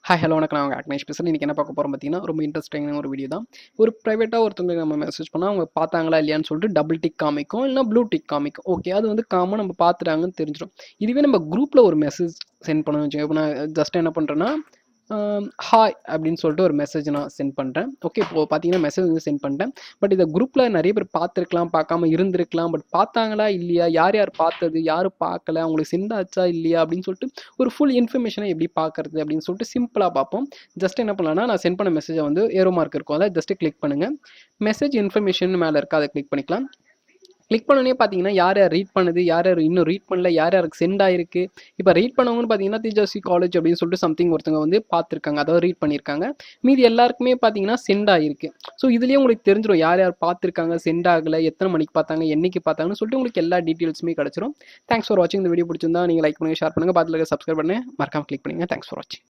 Hi hello வணக்கம். நான் உங்கள் அக்னேஷ் பேசுகிறேன். இன்றைக்கி என்ன பார்க்க போகிறோம் பார்த்தீங்கன்னா, ரொம்ப இன்ட்ரெஸ்டிங்கான ஒரு வீடியோ தான். ஒரு ப்ரைவேட்டாக ஒருத்தவங்களுக்கு நம்ம மெசேஜ் பண்ணால் அவங்க பார்த்தாங்களா இல்லையான்னு சொல்லிட்டு டபுள் டிக் காமிக்கும், இல்லைனா ப்ளூ டிக் காமிக்கும். ஓகே, அது வந்து காமன், நம்ம பார்த்துட்டாங்கன்னு தெரிஞ்சிடும். இதுவே நம்ம குரூப்பில் ஒரு மெசேஜ் சென்ட் பண்ணணும்னு வச்சுக்கோங்க. இப்போ நான் ஜஸ்ட் என்ன பண்ணுறேன்னா, ஹாய் அப்படின்னு சொல்லிட்டு ஒரு மெசேஜ் நான் சென்ட் பண்ணுறேன். ஓகே, இப்போது பார்த்தீங்கன்னா மெசேஜ் வந்து சென்ட் பண்ணிட்டேன். பட் இதை குரூப்பில் நிறைய பேர் பார்த்துருக்கலாம், பார்க்காம இருந்திருக்கலாம். பட் பார்த்தாங்களா இல்லையா, யார் யார் பார்த்தது, யார் பார்க்கல, அவங்களுக்கு சென்ட் ஆச்சா இல்லையா அப்படின்னு சொல்லிட்டு ஒரு ஃபுல் இன்ஃபர்மேஷனை எப்படி பார்க்கறது அப்படின்னு சொல்லிட்டு சிம்பிளாக பார்ப்போம். ஜஸ்ட் என்ன பண்ணலாம்னா, நான் சென்ட் பண்ண மெசேஜை வந்து ஏரோ மார்க் இருக்கும், அதை ஜஸ்ட் கிளிக் பண்ணுங்கள். மெசேஜ் இன்ஃபர்மேஷன் மேலே இருக்கா, அதை கிளிக் பண்ணிக்கலாம். கிளிக் பண்ணோன்னே பார்த்தீங்கன்னா யார் யார் ரீட் பண்ணுது, யார் யார் இன்னும் ரீட் பண்ணல, யார் யாருக்கு சென்ட் ஆயிருக்கு. இப்போ ரீட் பண்ணவங்கன்னு பார்த்தீங்கன்னா தீஜாசி காலேஜ் அப்படின்னு சொல்லிட்டு சம்திங் ஒருத்தவங்க வந்து பார்த்துருக்காங்க, அதாவது ரீட் பண்ணியிருக்காங்க. மீதி எல்லாருக்குமே பார்த்தீங்கன்னா சென்ட் ஆயிருக்கு. ஸோ இதுலேயே உங்களுக்கு தெரிஞ்சிடும் யார் யார் பார்த்துருக்காங்க, சென்ட் ஆகலை, எத்தனை மணிக்கு பார்த்தாங்க, என்னைக்கு பார்த்தாங்கன்னு சொல்லிட்டு உங்களுக்கு எல்லா டீட்டெயில்ஸுமே கிடச்சிரும். தேங்க்ஸ் ஃபார் வாட்சிங். இந்த வீடியோ பிடிச்சிருந்தா நீங்கள் லைக் பண்ணுங்கள், ஷேர் பண்ணுங்கள், பார்த்துல சப்ஸ்கிரைப் பண்ணி மறக்காம கிளிக் பண்ணுங்கள். தேங்க்ஸ் ஃபார் வாட்சிங்.